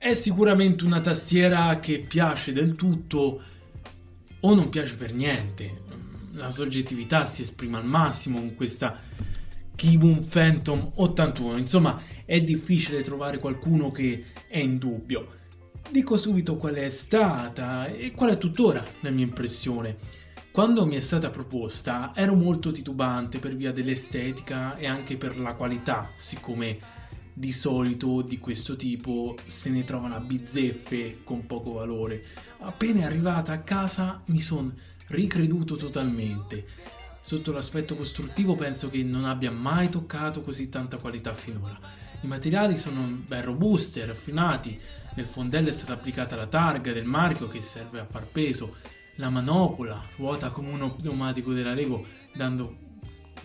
È sicuramente una tastiera che piace del tutto o non piace per niente. La soggettività si esprime al massimo con questa Keyboom Phantom 81. Insomma, è difficile trovare qualcuno che è in dubbio. Dico subito qual è stata e qual è tuttora la mia impressione. Quando mi è stata proposta ero molto titubante per via dell'estetica e anche per la qualità, siccome di solito di questo tipo se ne trovano a bizzeffe con poco valore. Appena è arrivata a casa mi sono ricreduto totalmente. Sotto l'aspetto costruttivo penso che non abbia mai toccato così tanta qualità finora. I materiali sono ben robusti e raffinati, nel fondello è stata applicata la targa del marchio che serve a far peso, la manopola ruota come uno pneumatico della Lego dando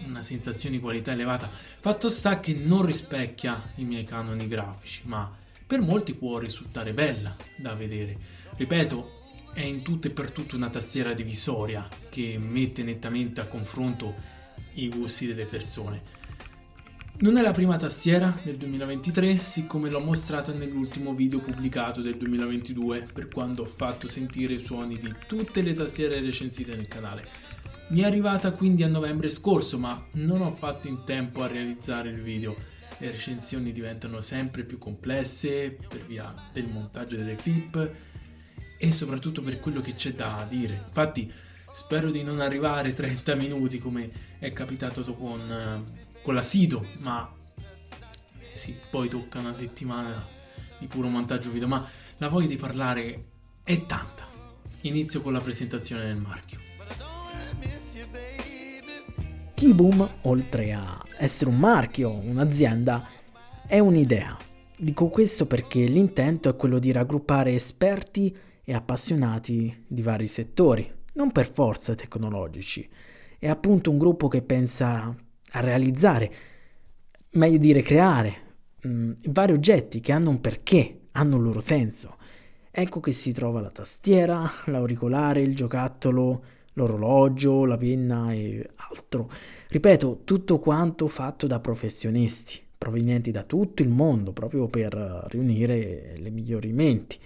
una sensazione di qualità elevata. Fatto sta che non rispecchia i miei canoni grafici, ma per molti può risultare bella da vedere. Ripeto, è in tutto e per tutto una tastiera divisoria che mette nettamente a confronto i gusti delle persone. Non è la prima tastiera del 2023, siccome l'ho mostrata nell'ultimo video pubblicato del 2022, per quando ho fatto sentire i suoni di tutte le tastiere recensite nel canale. Mi è arrivata quindi a novembre scorso, ma non ho fatto in tempo a realizzare il video. Le recensioni diventano sempre più complesse per via del montaggio delle clip e soprattutto per quello che c'è da dire. Infatti spero di non arrivare 30 minuti come è capitato con la Sido, ma sì, poi tocca una settimana di puro montaggio video, ma la voglia di parlare è tanta. Inizio con la presentazione del marchio. Keyboom, oltre a essere un marchio, un'azienda, è un'idea. Dico questo perché l'intento è quello di raggruppare esperti e appassionati di vari settori, non per forza tecnologici. È appunto un gruppo che pensa a realizzare, meglio dire creare, vari oggetti che hanno un perché, hanno un loro senso. Ecco che si trova la tastiera, l'auricolare, il giocattolo, l'orologio, la penna e altro. Ripeto, tutto quanto fatto da professionisti, provenienti da tutto il mondo, proprio per riunire le migliori menti.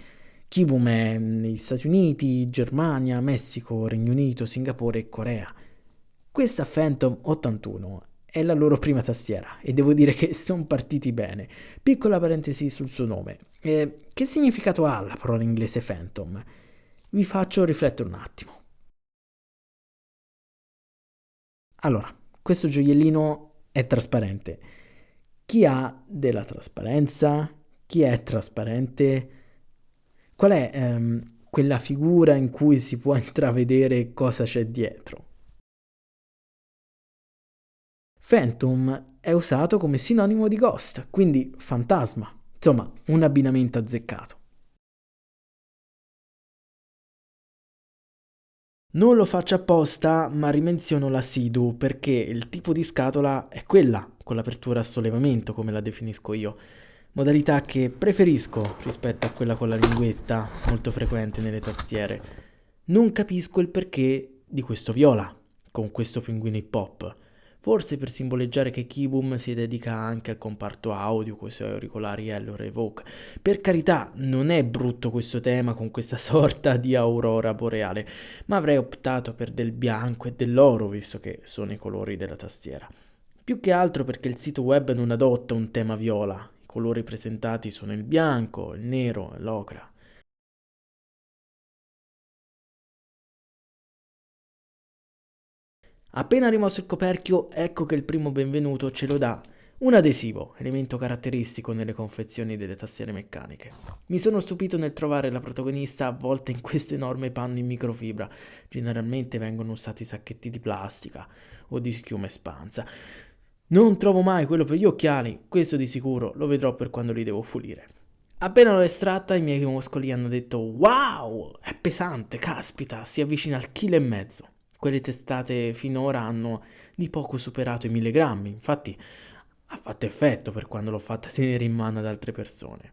Keyboom è negli Stati Uniti, Germania, Messico, Regno Unito, Singapore e Corea. Questa Phantom 81 è la loro prima tastiera e devo dire che sono partiti bene. Piccola parentesi sul suo nome. Che significato ha la parola inglese Phantom? Vi faccio riflettere un attimo. Allora, questo gioiellino è trasparente. Chi ha della trasparenza? Chi è trasparente? Qual è quella figura in cui si può intravedere cosa c'è dietro? Phantom è usato come sinonimo di ghost, quindi fantasma. Insomma, un abbinamento azzeccato. Non lo faccio apposta, ma rimenziono la Sidu perché il tipo di scatola è quella, con l'apertura a sollevamento, come la definisco io. Modalità che preferisco rispetto a quella con la linguetta, molto frequente nelle tastiere. Non capisco il perché di questo viola, con questo pinguino hip hop. Forse per simboleggiare che Keyboom si dedica anche al comparto audio con i suoi auricolari Hellor e Evoke. Per carità, non è brutto questo tema con questa sorta di aurora boreale, ma avrei optato per del bianco e dell'oro visto che sono i colori della tastiera. Più che altro perché il sito web non adotta un tema viola, i colori presentati sono il bianco, il nero e l'ocra. Appena rimosso il coperchio, ecco che il primo benvenuto ce lo dà un adesivo, elemento caratteristico nelle confezioni delle tastiere meccaniche. Mi sono stupito nel trovare la protagonista avvolta in questo enorme panno in microfibra. Generalmente vengono usati sacchetti di plastica o di schiuma espansa. Non trovo mai quello per gli occhiali, questo di sicuro lo vedrò per quando li devo pulire. Appena l'ho estratta, i miei muscoli hanno detto: Wow, è pesante, caspita, si avvicina al chilo e mezzo. Quelle testate finora hanno di poco superato i 1000 grammi, infatti ha fatto effetto per quando l'ho fatta tenere in mano ad altre persone.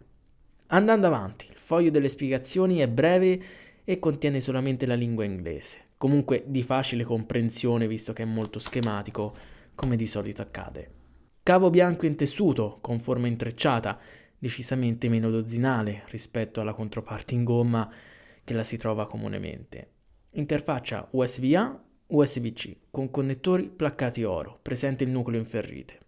Andando avanti, il foglio delle spiegazioni è breve e contiene solamente la lingua inglese, comunque di facile comprensione visto che è molto schematico, come di solito accade. Cavo bianco in tessuto, con forma intrecciata, decisamente meno dozzinale rispetto alla controparte in gomma che la si trova comunemente. Interfaccia USB-A, USB-C con connettori placcati oro, presente il nucleo in ferrite.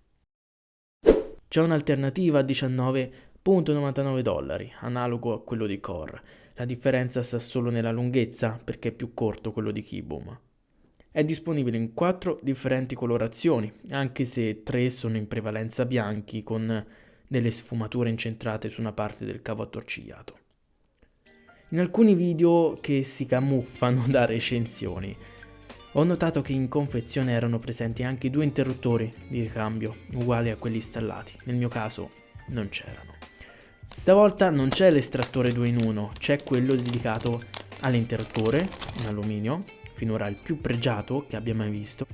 C'è un'alternativa a $19,99, analogo a quello di Core. La differenza sta solo nella lunghezza, perché è più corto quello di Kieboom. È disponibile in 4 differenti colorazioni, anche se 3 sono in prevalenza bianchi con delle sfumature incentrate su una parte del cavo attorcigliato. In alcuni video che si camuffano da recensioni, ho notato che in confezione erano presenti anche 2 interruttori di ricambio, uguali a quelli installati. Nel mio caso non c'erano. Stavolta non c'è l'estrattore 2 in 1, c'è quello dedicato all'interruttore, in alluminio, finora il più pregiato che abbia mai visto.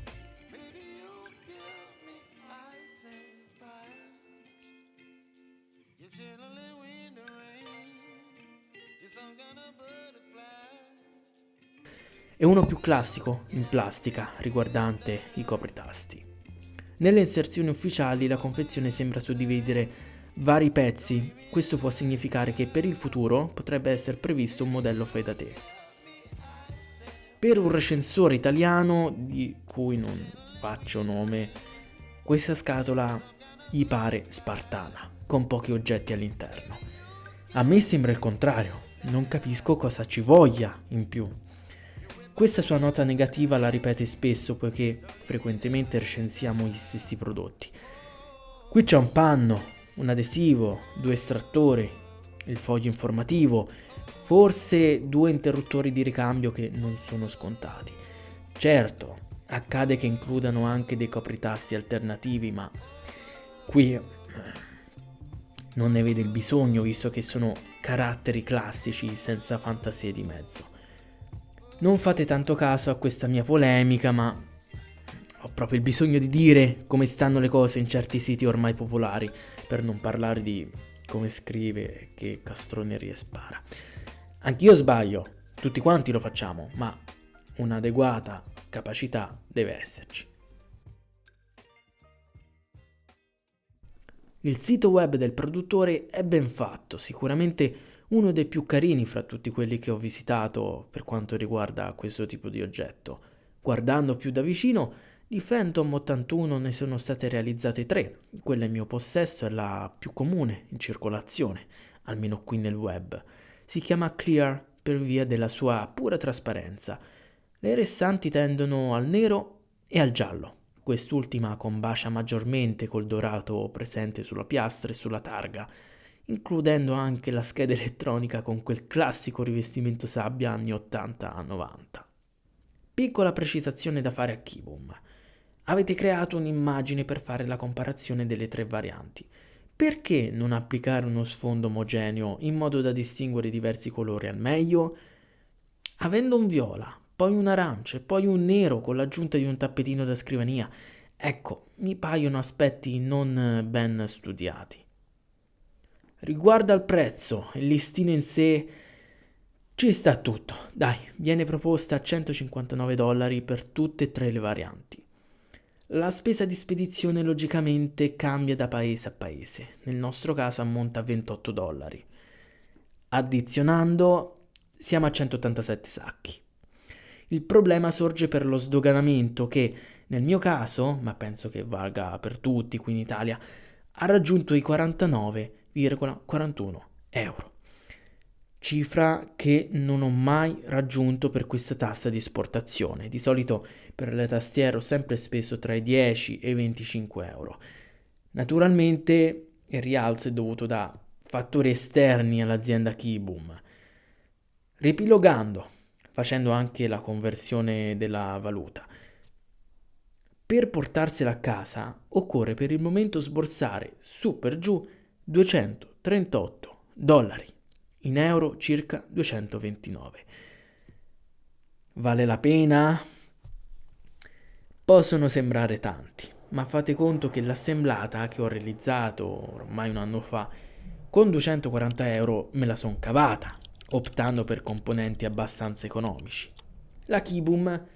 E uno più classico, in plastica, riguardante i copritasti. Nelle inserzioni ufficiali la confezione sembra suddividere vari pezzi, questo può significare che per il futuro potrebbe essere previsto un modello fai da te. Per un recensore italiano, di cui non faccio nome, questa scatola gli pare spartana, con pochi oggetti all'interno. A me sembra il contrario, non capisco cosa ci voglia in più. Questa sua nota negativa la ripete spesso poiché frequentemente recensiamo gli stessi prodotti. Qui c'è un panno, un adesivo, 2 estrattori, il foglio informativo, forse 2 interruttori di ricambio che non sono scontati. Certo, accade che includano anche dei copritasti alternativi, ma qui non ne vede il bisogno visto che sono caratteri classici senza fantasie di mezzo. Non fate tanto caso a questa mia polemica, ma ho proprio il bisogno di dire come stanno le cose in certi siti ormai popolari, per non parlare di come scrive e che castronerie spara. Anch'io sbaglio, tutti quanti lo facciamo, ma un'adeguata capacità deve esserci. Il sito web del produttore è ben fatto, sicuramente uno dei più carini fra tutti quelli che ho visitato per quanto riguarda questo tipo di oggetto. Guardando più da vicino, di Phantom 81 ne sono state realizzate 3, quella in mio possesso è la più comune in circolazione, almeno qui nel web. Si chiama Clear per via della sua pura trasparenza. Le restanti tendono al nero e al giallo. Quest'ultima combacia maggiormente col dorato presente sulla piastra e sulla targa, includendo anche la scheda elettronica con quel classico rivestimento sabbia anni 80-90. Piccola precisazione da fare a Kieboom. Avete creato un'immagine per fare la comparazione delle 3 varianti. Perché non applicare uno sfondo omogeneo in modo da distinguere i diversi colori al meglio? Avendo un viola, poi un arancia e poi un nero con l'aggiunta di un tappetino da scrivania, ecco, mi paiono aspetti non ben studiati. Riguardo al prezzo, il listino in sé ci sta tutto. Dai, viene proposta a $159 per tutte e 3 le varianti. La spesa di spedizione logicamente cambia da paese a paese, nel nostro caso ammonta a $28. Addizionando siamo a 187 sacchi. Il problema sorge per lo sdoganamento che, nel mio caso, ma penso che valga per tutti qui in Italia, ha raggiunto i 49,41 euro. Cifra che non ho mai raggiunto per questa tassa di esportazione. Di solito per le tastiere ho sempre speso tra i 10 e i 25 euro. Naturalmente il rialzo è dovuto da fattori esterni all'azienda Kieboom. Ripilogando, facendo anche la conversione della valuta. Per portarsela a casa occorre per il momento sborsare su per giù $238, in euro circa 229. Vale la pena? Possono sembrare tanti, ma fate conto che l'assemblata che ho realizzato ormai un anno fa con 240 euro me la son cavata, optando per componenti abbastanza economici. La Kieboom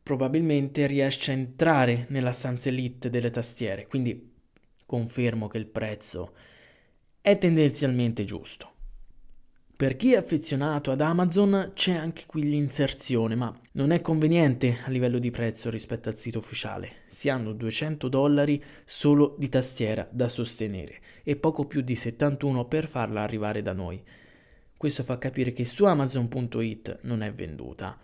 probabilmente riesce a entrare nella stanza elite delle tastiere, quindi confermo che il prezzo è tendenzialmente giusto. Per chi è affezionato ad Amazon c'è anche qui l'inserzione, ma non è conveniente a livello di prezzo rispetto al sito ufficiale. Si hanno $200 solo di tastiera da sostenere e poco più di 71 per farla arrivare da noi. Questo fa capire che su Amazon.it non è venduta.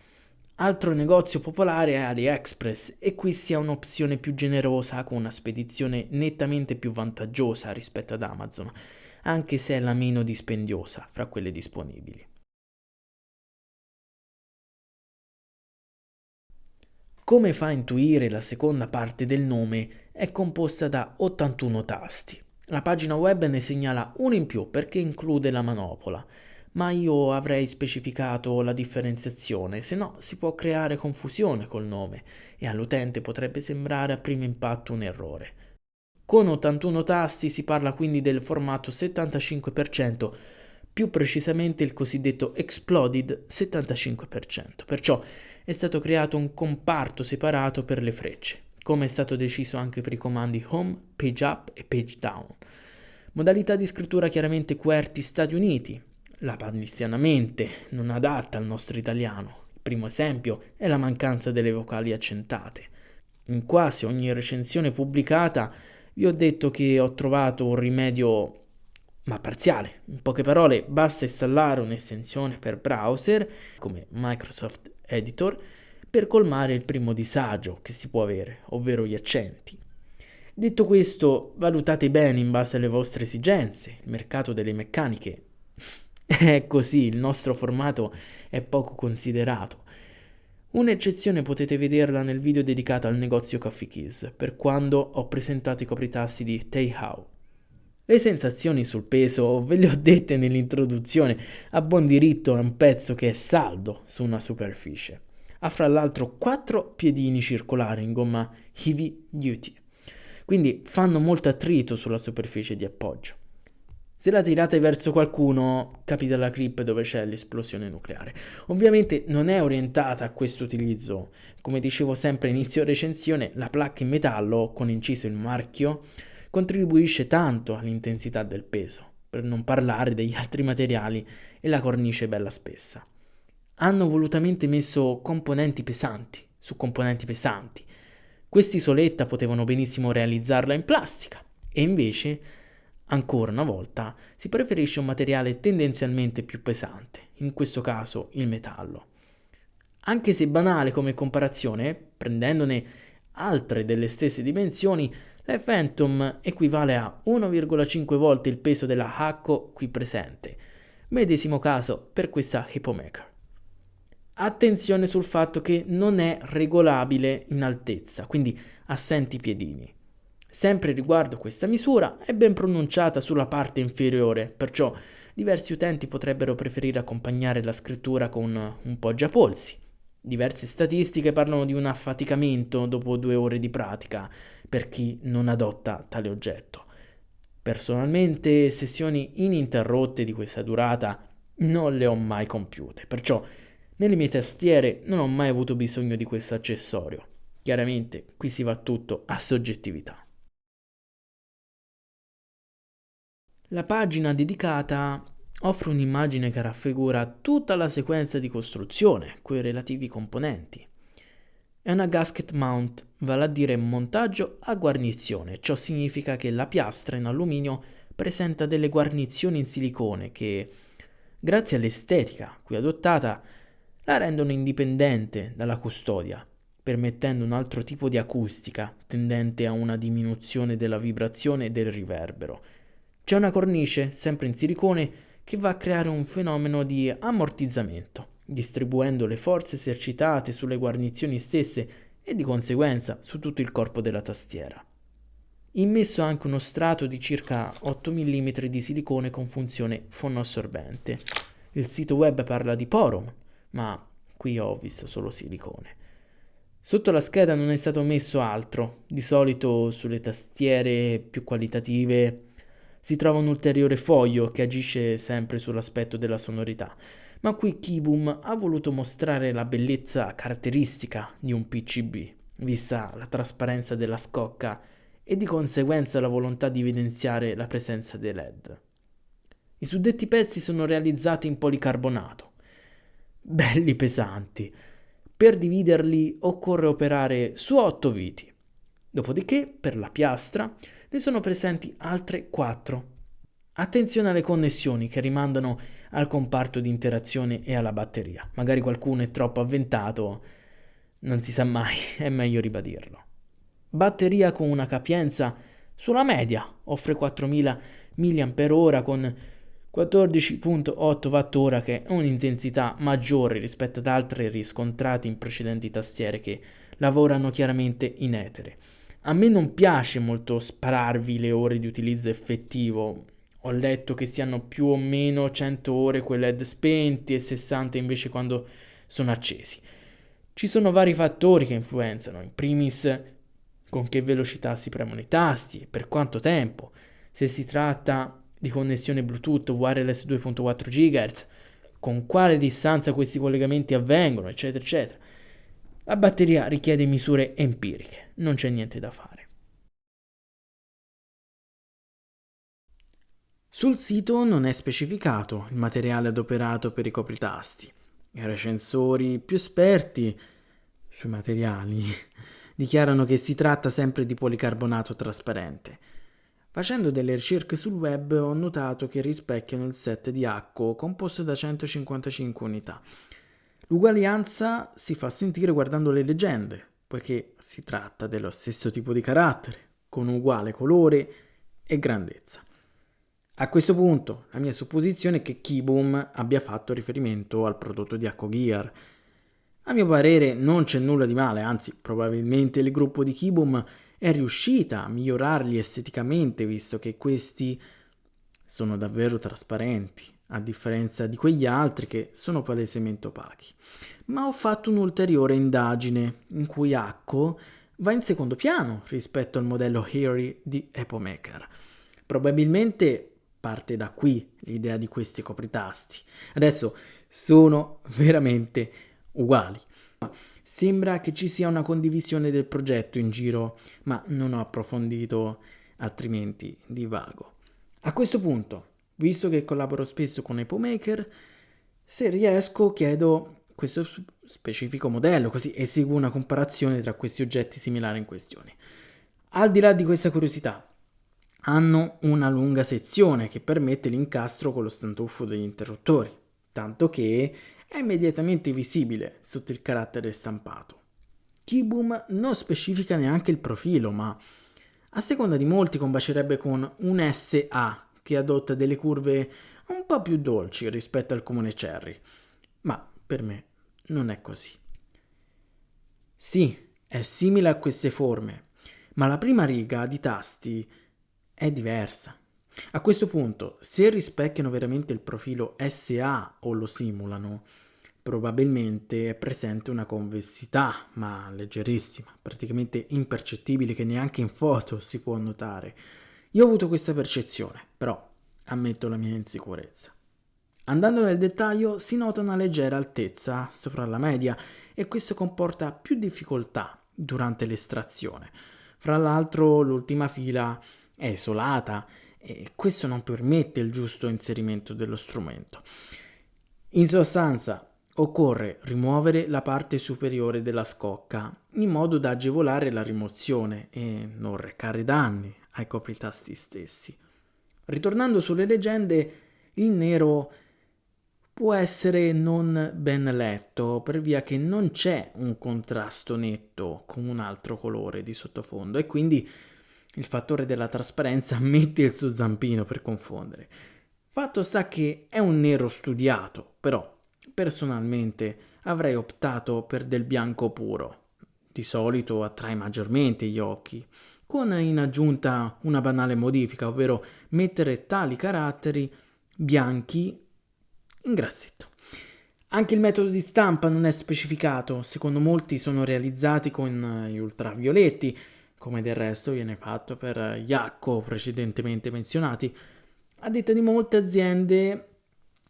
Altro negozio popolare è AliExpress e qui si ha un'opzione più generosa con una spedizione nettamente più vantaggiosa rispetto ad Amazon, anche se è la meno dispendiosa fra quelle disponibili. Come fa a intuire, la seconda parte del nome è composta da 81 tasti. La pagina web ne segnala uno in più perché include la manopola, ma io avrei specificato la differenziazione, se no si può creare confusione col nome e all'utente potrebbe sembrare a primo impatto un errore. Con 81 tasti si parla quindi del formato 75%, più precisamente il cosiddetto Exploded 75%, perciò è stato creato un comparto separato per le frecce, come è stato deciso anche per i comandi Home, Page Up e Page Down. Modalità di scrittura chiaramente QWERTY Stati Uniti, lapalissianamente non adatta al nostro italiano. Il primo esempio è la mancanza delle vocali accentate. In quasi ogni recensione pubblicata vi ho detto che ho trovato un rimedio, ma parziale. In poche parole, basta installare un'estensione per browser, come Microsoft Editor, per colmare il primo disagio che si può avere, ovvero gli accenti. Detto questo, valutate bene in base alle vostre esigenze. Il mercato delle meccaniche è così, il nostro formato è poco considerato. Un'eccezione potete vederla nel video dedicato al negozio Coffee Keys, per quando ho presentato i copritasti di Taihao. Le sensazioni sul peso ve le ho dette nell'introduzione, a buon diritto è un pezzo che è saldo su una superficie. Ha fra l'altro 4 piedini circolari in gomma Heavy Duty, quindi fanno molto attrito sulla superficie di appoggio. Se la tirate verso qualcuno, capita la clip dove c'è l'esplosione nucleare. Ovviamente non è orientata a questo utilizzo. Come dicevo sempre a inizio recensione, la placca in metallo, con inciso il marchio, contribuisce tanto all'intensità del peso, per non parlare degli altri materiali e la cornice bella spessa. Hanno volutamente messo componenti pesanti su componenti pesanti. Questi Soletta potevano benissimo realizzarla in plastica, e invece ancora una volta si preferisce un materiale tendenzialmente più pesante, in questo caso il metallo. Anche se banale come comparazione, prendendone altre delle stesse dimensioni, la Phantom equivale a 1,5 volte il peso della Hakko qui presente. Medesimo caso per questa Hippomaker. Attenzione sul fatto che non è regolabile in altezza, quindi assenti i piedini. Sempre riguardo questa misura è ben pronunciata sulla parte inferiore, perciò diversi utenti potrebbero preferire accompagnare la scrittura con un poggiapolsi. Diverse statistiche parlano di un affaticamento dopo 2 ore di pratica per chi non adotta tale oggetto. Personalmente sessioni ininterrotte di questa durata non le ho mai compiute, perciò nelle mie tastiere non ho mai avuto bisogno di questo accessorio. Chiaramente qui si va tutto a soggettività. La pagina dedicata offre un'immagine che raffigura tutta la sequenza di costruzione, coi relativi componenti. È una gasket mount, vale a dire montaggio a guarnizione. Ciò significa che la piastra in alluminio presenta delle guarnizioni in silicone che, grazie all'estetica qui adottata, la rendono indipendente dalla custodia, permettendo un altro tipo di acustica tendente a una diminuzione della vibrazione e del riverbero. C'è una cornice, sempre in silicone, che va a creare un fenomeno di ammortizzamento, distribuendo le forze esercitate sulle guarnizioni stesse e di conseguenza su tutto il corpo della tastiera. Immesso anche uno strato di circa 8 mm di silicone con funzione fonoassorbente. Il sito web parla di porum, ma qui ho visto solo silicone. Sotto la scheda non è stato messo altro. Di solito sulle tastiere più qualitative si trova un ulteriore foglio che agisce sempre sull'aspetto della sonorità, ma qui KeyBoom ha voluto mostrare la bellezza caratteristica di un PCB, vista la trasparenza della scocca e di conseguenza la volontà di evidenziare la presenza dei LED. I suddetti pezzi sono realizzati in policarbonato, belli pesanti. Per dividerli occorre operare su 8 viti. Dopodiché, per la piastra, ne sono presenti altre 4. Attenzione alle connessioni che rimandano al comparto di interazione e alla batteria. Magari qualcuno è troppo avventato, non si sa mai, è meglio ribadirlo. Batteria con una capienza sulla media, offre 4000 mAh con 14.8 Wh, che è un'intensità maggiore rispetto ad altre riscontrate in precedenti tastiere che lavorano chiaramente in etere. A me non piace molto spararvi le ore di utilizzo effettivo. Ho letto che siano più o meno 100 ore con i LED spenti e 60 invece quando sono accesi. Ci sono vari fattori che influenzano, in primis con che velocità si premono i tasti e per quanto tempo, se si tratta di connessione Bluetooth wireless 2.4 GHz, con quale distanza questi collegamenti avvengono, eccetera, eccetera. La batteria richiede misure empiriche, non c'è niente da fare. Sul sito non è specificato il materiale adoperato per i copritasti. I recensori più esperti sui materiali dichiarano che si tratta sempre di policarbonato trasparente. Facendo delle ricerche sul web ho notato che rispecchiano il set di Acco composto da 155 unità. L'uguaglianza si fa sentire guardando le leggende, poiché si tratta dello stesso tipo di carattere, con uguale colore e grandezza. A questo punto, la mia supposizione è che Keyboom abbia fatto riferimento al prodotto di Acco Gear. A mio parere non c'è nulla di male, anzi, probabilmente il gruppo di Keyboom è riuscita a migliorarli esteticamente, visto che questi sono davvero trasparenti, a differenza di quegli altri che sono palesemente opachi. Ma ho fatto un'ulteriore indagine, in cui Acco va in secondo piano rispetto al modello Harry di Epomaker. Probabilmente parte da qui l'idea di questi copritasti. Adesso sono veramente uguali. Sembra che ci sia una condivisione del progetto in giro, ma non ho approfondito, altrimenti divago. A questo punto, visto che collaboro spesso con Epomaker, se riesco chiedo questo specifico modello, così eseguo una comparazione tra questi oggetti similari in questione. Al di là di questa curiosità, hanno una lunga sezione che permette l'incastro con lo stantuffo degli interruttori, tanto che è immediatamente visibile sotto il carattere stampato. Keyboom non specifica neanche il profilo, ma a seconda di molti combacerebbe con un SA che adotta delle curve un po' più dolci rispetto al comune Cherry, ma per me non è così. Sì, è simile a queste forme, ma la prima riga di tasti è diversa. A questo punto, se rispecchiano veramente il profilo SA o lo simulano, probabilmente è presente una convessità, ma leggerissima, praticamente impercettibile, che neanche in foto si può notare. Io ho avuto questa percezione, però ammetto la mia insicurezza. Andando nel dettaglio si nota una leggera altezza sopra la media e questo comporta più difficoltà durante l'estrazione. Fra l'altro l'ultima fila è isolata e questo non permette il giusto inserimento dello strumento. In sostanza, occorre rimuovere la parte superiore della scocca in modo da agevolare la rimozione e non recare danni ai copritasti stessi. Ritornando sulle leggende, il nero può essere non ben letto per via che non c'è un contrasto netto con un altro colore di sottofondo e quindi il fattore della trasparenza mette il suo zampino per confondere. Fatto sta che è un nero studiato, però personalmente avrei optato per del bianco puro. Di solito attrae maggiormente gli occhi, con in aggiunta una banale modifica, ovvero mettere tali caratteri bianchi in grassetto. Anche il metodo di stampa non è specificato, secondo molti sono realizzati con gli ultravioletti, come del resto viene fatto per gli Acco precedentemente menzionati. A detta di molte aziende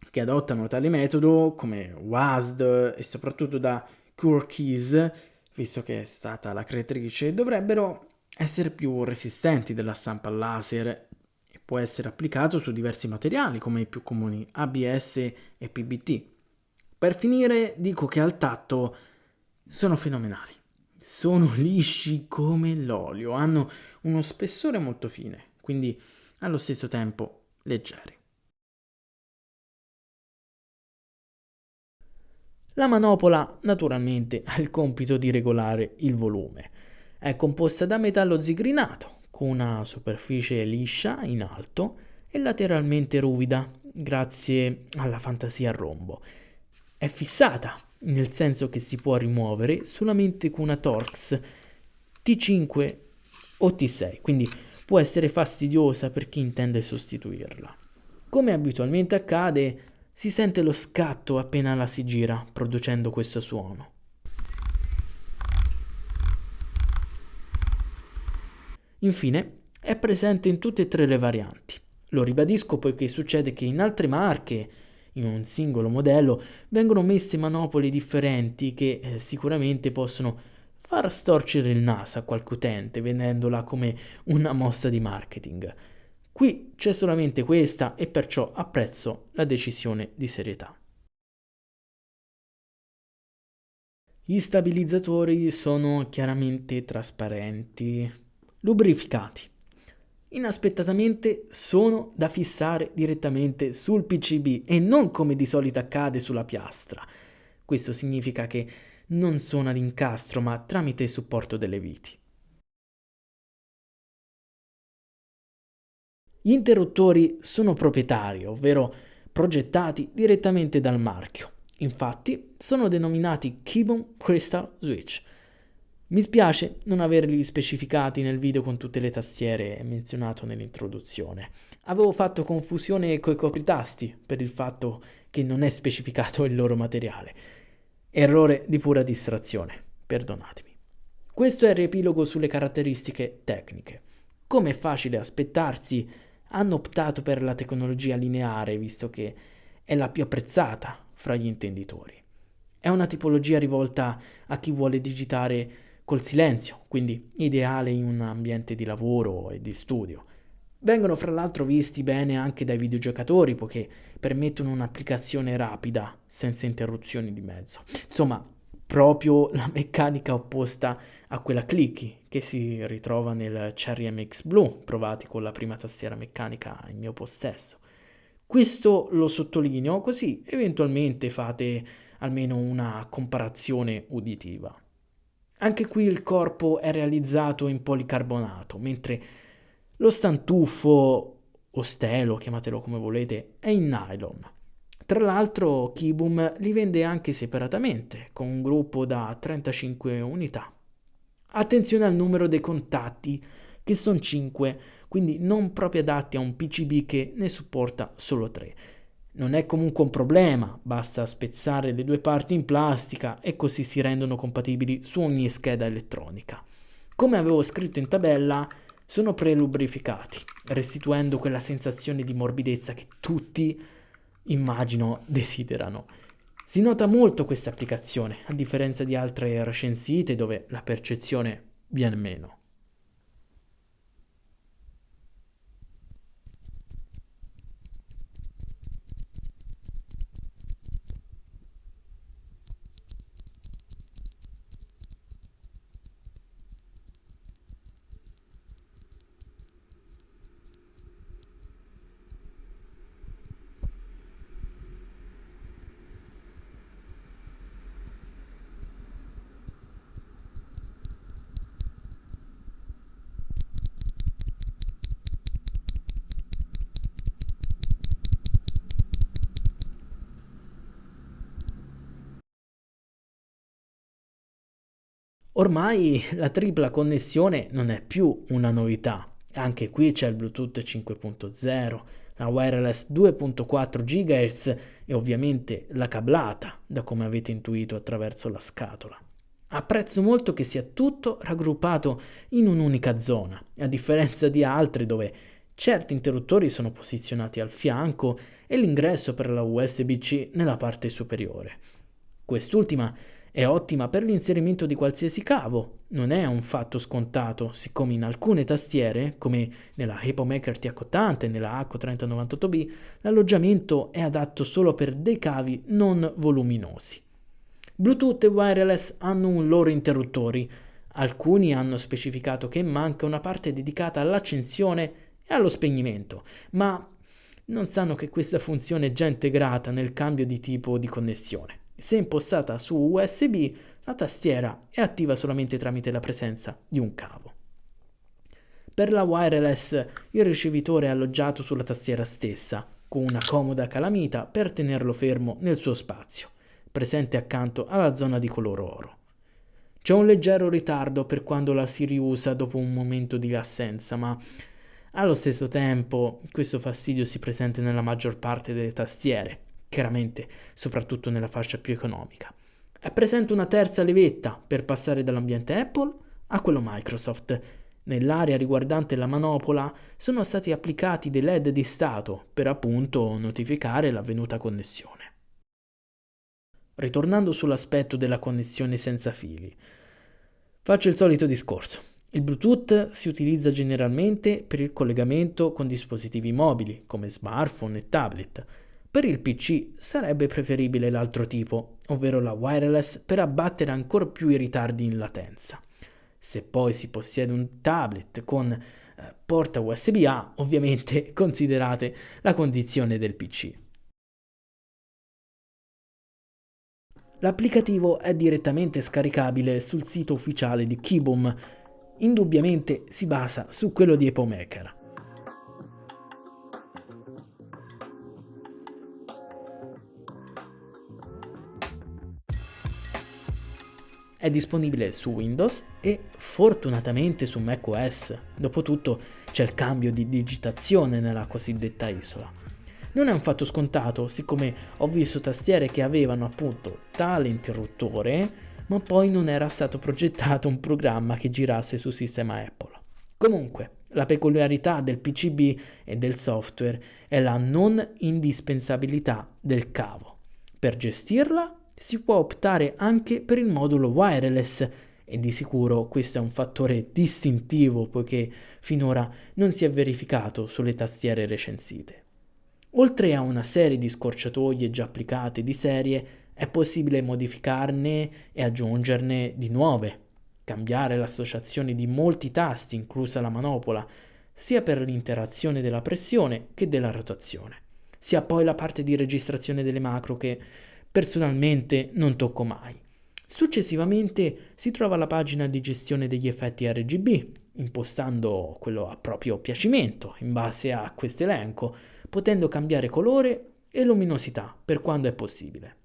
che adottano tale metodo, come WASD e soprattutto da Curkeys, visto che è stata la creatrice, dovrebbero essere più resistenti della stampa laser e può essere applicato su diversi materiali come i più comuni ABS e PBT. Per finire dico che al tatto sono fenomenali, sono lisci come l'olio, hanno uno spessore molto fine, quindi allo stesso tempo leggeri. La manopola naturalmente ha il compito di regolare il volume. È composta da metallo zigrinato, con una superficie liscia in alto e lateralmente ruvida, grazie alla fantasia a rombo. È fissata, nel senso che si può rimuovere solamente con una Torx T5 o T6, quindi può essere fastidiosa per chi intende sostituirla. Come abitualmente accade, si sente lo scatto appena la si gira, producendo questo suono. Infine, è presente in tutte e tre le varianti. Lo ribadisco poiché succede che in altre marche, in un singolo modello, vengono messe manopole differenti che sicuramente possono far storcere il naso a qualche utente vendendola come una mossa di marketing. Qui c'è solamente questa e perciò apprezzo la decisione di serietà. Gli stabilizzatori sono chiaramente trasparenti, lubrificati. Inaspettatamente sono da fissare direttamente sul PCB e non come di solito accade sulla piastra. Questo significa che non sono ad incastro ma tramite il supporto delle viti. Gli interruttori sono proprietari, ovvero progettati direttamente dal marchio. Infatti sono denominati Keyboom Crystal Switch. Mi spiace non averli specificati nel video con tutte le tastiere menzionato nell'introduzione. Avevo fatto confusione coi copritasti per il fatto che non è specificato il loro materiale. Errore di pura distrazione, perdonatemi. Questo è il riepilogo sulle caratteristiche tecniche. Come è facile aspettarsi, hanno optato per la tecnologia lineare visto che è la più apprezzata fra gli intenditori. È una tipologia rivolta a chi vuole digitare col silenzio, quindi ideale in un ambiente di lavoro e di studio. Vengono fra l'altro visti bene anche dai videogiocatori poiché permettono un'applicazione rapida senza interruzioni di mezzo. Insomma, proprio la meccanica opposta a quella clicky che si ritrova nel Cherry MX Blue provati con la prima tastiera meccanica in mio possesso. Questo lo sottolineo così eventualmente fate almeno una comparazione uditiva. Anche qui il corpo è realizzato in policarbonato, mentre lo stantuffo o stelo, chiamatelo come volete, è in nylon. Tra l'altro Keyboom li vende anche separatamente, con un gruppo da 35 unità. Attenzione al numero dei contatti, che sono 5, quindi non proprio adatti a un PCB che ne supporta solo 3. Non è comunque un problema, basta spezzare le due parti in plastica e così si rendono compatibili su ogni scheda elettronica. Come avevo scritto in tabella, sono prelubrificati, restituendo quella sensazione di morbidezza che tutti, immagino, desiderano. Si nota molto questa applicazione, a differenza di altre recensite dove la percezione viene meno. Ormai la tripla connessione non è più una novità, anche qui c'è il Bluetooth 5.0, la wireless 2.4 GHz e ovviamente la cablata, da come avete intuito attraverso la scatola. Apprezzo molto che sia tutto raggruppato in un'unica zona, a differenza di altre dove certi interruttori sono posizionati al fianco e l'ingresso per la USB-C nella parte superiore. Quest'ultima È ottima per l'inserimento di qualsiasi cavo. Non è un fatto scontato, siccome in alcune tastiere, come nella Hypomaker T80 e nella H3098B, l'alloggiamento è adatto solo per dei cavi non voluminosi. Bluetooth e wireless hanno un loro interruttori. Alcuni hanno specificato che manca una parte dedicata all'accensione e allo spegnimento, ma non sanno che questa funzione è già integrata nel cambio di tipo di connessione. Se impostata su USB, la tastiera è attiva solamente tramite la presenza di un cavo. Per la wireless, il ricevitore è alloggiato sulla tastiera stessa, con una comoda calamita per tenerlo fermo nel suo spazio, presente accanto alla zona di color oro. C'è un leggero ritardo per quando la si riusa dopo un momento di assenza, ma allo stesso tempo questo fastidio si presenta nella maggior parte delle tastiere, chiaramente soprattutto nella fascia più economica. È presente una terza levetta per passare dall'ambiente Apple a quello Microsoft. Nell'area riguardante la manopola sono stati applicati dei LED di stato per appunto notificare l'avvenuta connessione. Ritornando sull'aspetto della connessione senza fili, faccio il solito discorso. Il Bluetooth si utilizza generalmente per il collegamento con dispositivi mobili come smartphone e tablet. Per il PC sarebbe preferibile l'altro tipo, ovvero la wireless, per abbattere ancora più i ritardi in latenza. Se poi si possiede un tablet con porta USB-A, ovviamente considerate la condizione del PC. L'applicativo è direttamente scaricabile sul sito ufficiale di KeyBoom. Indubbiamente si basa su quello di Hypomaker. È disponibile su Windows e fortunatamente su macOS. Dopotutto c'è il cambio di digitazione nella cosiddetta isola. Non è un fatto scontato, siccome ho visto tastiere che avevano appunto tale interruttore, ma poi non era stato progettato un programma che girasse sul sistema Apple. Comunque, la peculiarità del PCB e del software è la non indispensabilità del cavo. Per gestirla si può optare anche per il modulo wireless e di sicuro questo è un fattore distintivo poiché finora non si è verificato sulle tastiere recensite. Oltre a una serie di scorciatoie già applicate di serie, è possibile modificarne e aggiungerne di nuove, cambiare l'associazione di molti tasti, inclusa la manopola, sia per l'interazione della pressione che della rotazione. Si ha poi la parte di registrazione delle macro che personalmente non tocco mai. Successivamente si trova la pagina di gestione degli effetti RGB, impostando quello a proprio piacimento in base a questo elenco, potendo cambiare colore e luminosità per quando è possibile.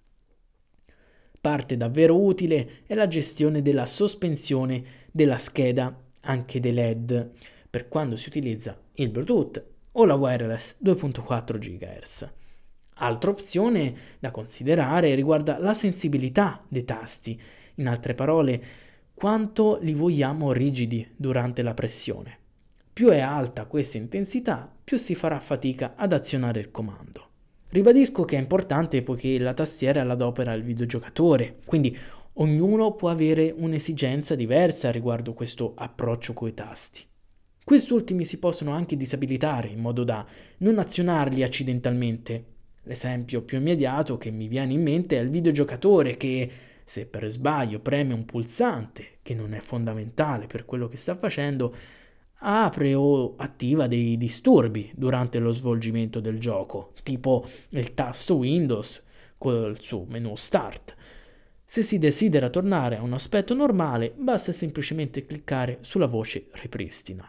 Parte davvero utile è la gestione della sospensione della scheda, anche dei LED, per quando si utilizza il Bluetooth o la wireless 2.4 GHz. Altra opzione da considerare riguarda la sensibilità dei tasti, in altre parole, quanto li vogliamo rigidi durante la pressione. Più è alta questa intensità, più si farà fatica ad azionare il comando. Ribadisco che è importante poiché la tastiera l'adopera il videogiocatore, quindi ognuno può avere un'esigenza diversa riguardo questo approccio coi tasti. Quest'ultimi si possono anche disabilitare in modo da non azionarli accidentalmente. L'esempio più immediato che mi viene in mente è il videogiocatore che, se per sbaglio preme un pulsante, che non è fondamentale per quello che sta facendo, apre o attiva dei disturbi durante lo svolgimento del gioco, tipo il tasto Windows col suo menu Start. Se si desidera tornare a un aspetto normale, basta semplicemente cliccare sulla voce Ripristina.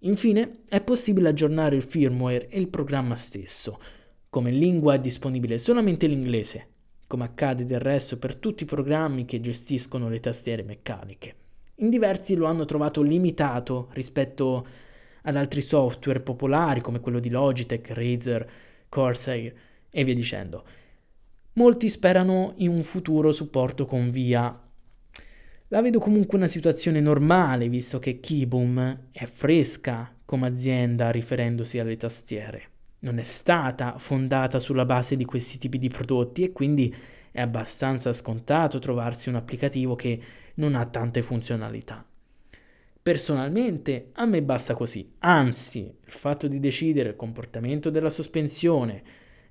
Infine, è possibile aggiornare il firmware e il programma stesso. Come lingua è disponibile solamente l'inglese, come accade del resto per tutti i programmi che gestiscono le tastiere meccaniche. In diversi lo hanno trovato limitato rispetto ad altri software popolari come quello di Logitech, Razer, Corsair e via dicendo. Molti sperano in un futuro supporto con VIA. La vedo comunque una situazione normale visto che KeyBoom è fresca come azienda riferendosi alle tastiere. non è stata fondata sulla base di questi tipi di prodotti e quindi è abbastanza scontato trovarsi un applicativo che non ha tante funzionalità. Personalmente a me basta così, anzi il fatto di decidere il comportamento della sospensione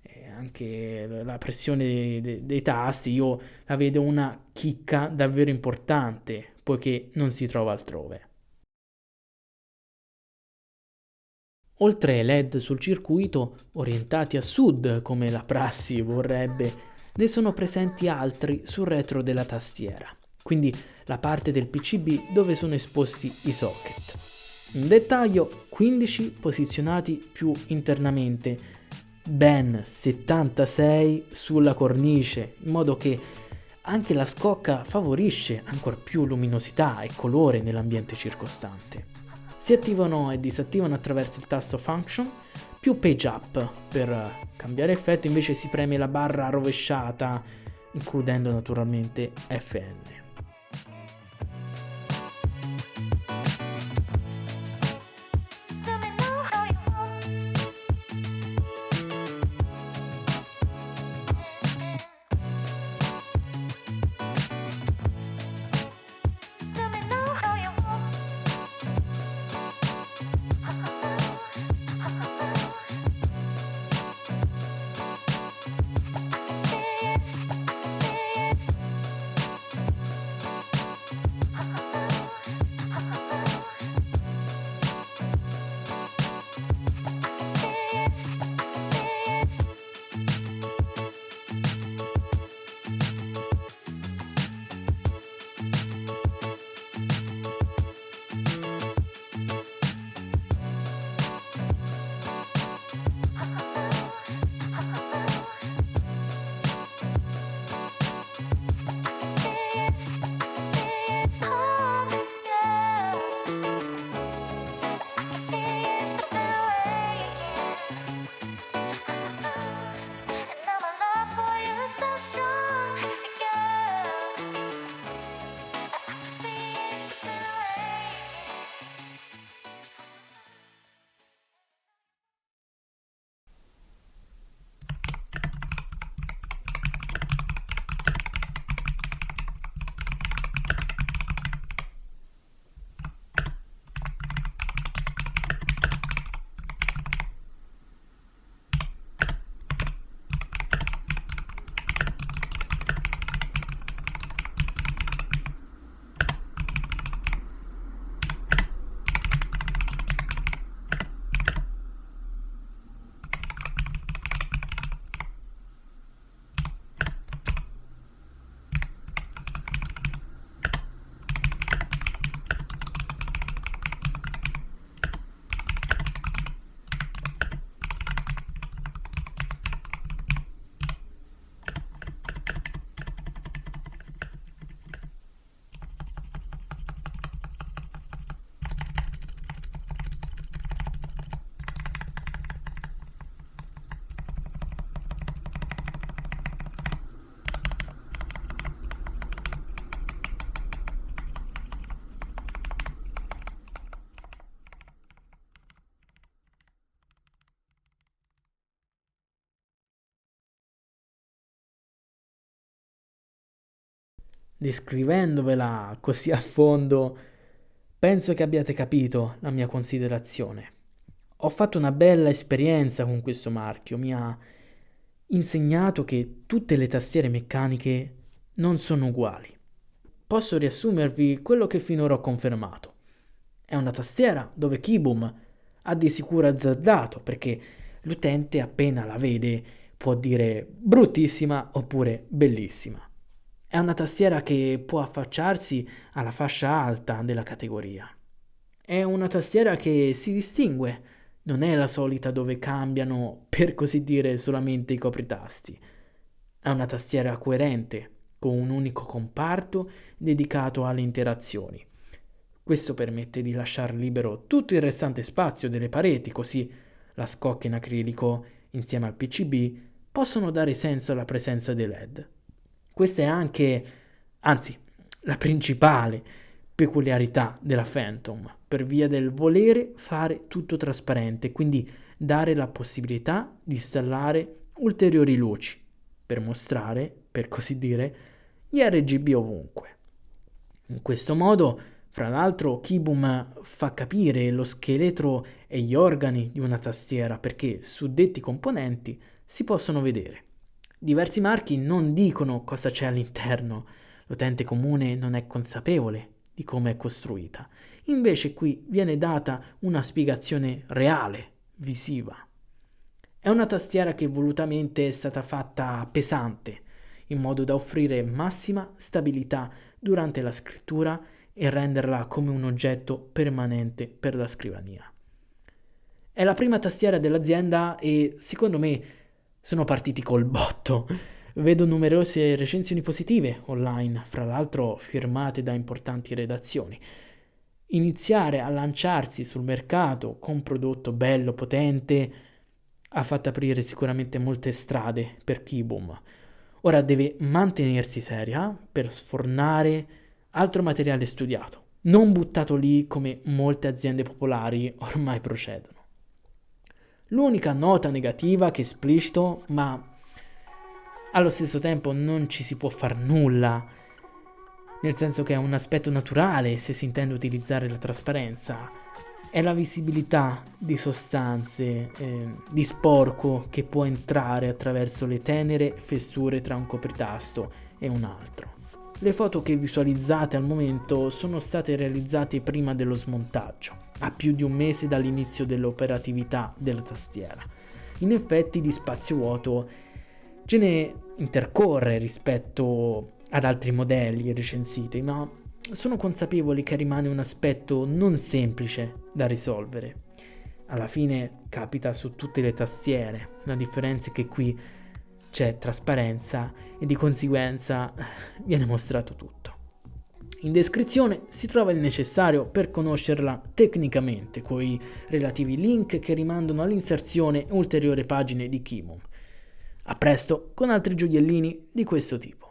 e anche la pressione dei tasti io la vedo una chicca davvero importante poiché non si trova altrove. Oltre ai LED sul circuito orientati a sud come la prassi vorrebbe, ne sono presenti altri sul retro della tastiera, quindi la parte del PCB dove sono esposti i socket. In dettaglio 15 posizionati più internamente, ben 76 sulla cornice, in modo che anche la scocca favorisce ancora più luminosità e colore nell'ambiente circostante. Si attivano e disattivano attraverso il tasto Function, più Page Up. Per cambiare effetto invece si preme la barra rovesciata, includendo naturalmente FN. Descrivendovela così a fondo, penso che abbiate capito la mia considerazione. Ho fatto una bella esperienza con questo marchio, mi ha insegnato che tutte le tastiere meccaniche non sono uguali. Posso riassumervi quello che finora ho confermato. È una tastiera dove Keyboom ha di sicuro azzardato perché l'utente appena la vede può dire bruttissima oppure bellissima. È una tastiera che può affacciarsi alla fascia alta della categoria. È una tastiera che si distingue, non è la solita dove cambiano, per così dire, solamente i copritasti. È una tastiera coerente, con un unico comparto dedicato alle interazioni. Questo permette di lasciare libero tutto il restante spazio delle pareti, così la scocca in acrilico insieme al PCB possono dare senso alla presenza dei LED. Questa è anche, anzi, la principale peculiarità della Phantom, per via del volere fare tutto trasparente, quindi dare la possibilità di installare ulteriori luci per mostrare, per così dire, gli RGB ovunque. In questo modo, fra l'altro, KeyBoom fa capire lo scheletro e gli organi di una tastiera perché su detti componenti si possono vedere. Diversi marchi non dicono cosa c'è all'interno, l'utente comune non è consapevole di come è costruita. Invece qui viene data una spiegazione reale, visiva. È una tastiera che volutamente è stata fatta pesante, in modo da offrire massima stabilità durante la scrittura e renderla come un oggetto permanente per la scrivania. È la prima tastiera dell'azienda e secondo me sono partiti col botto. Vedo numerose recensioni positive online, fra l'altro firmate da importanti redazioni. Iniziare a lanciarsi sul mercato con un prodotto bello, potente, ha fatto aprire sicuramente molte strade per KeyBoom. Ora deve mantenersi seria per sfornare altro materiale studiato, non buttato lì come molte aziende popolari ormai procedono. L'unica nota negativa che esplicito, ma allo stesso tempo non ci si può far nulla, nel senso che è un aspetto naturale se si intende utilizzare la trasparenza, è la visibilità di sostanze, di sporco che può entrare attraverso le tenere fessure tra un copritasto e un altro. Le foto che visualizzate al momento sono state realizzate prima dello smontaggio, a più di un mese dall'inizio dell'operatività della tastiera. In effetti di spazio vuoto ce ne intercorre rispetto ad altri modelli recensiti, ma sono consapevole che rimane un aspetto non semplice da risolvere. Alla fine capita su tutte le tastiere, la differenza è che qui c'è trasparenza e di conseguenza viene mostrato tutto. In descrizione si trova il necessario per conoscerla tecnicamente, con i relativi link che rimandano all'inserzione e ulteriori pagine di KeyBoom. A presto con altri gioiellini di questo tipo.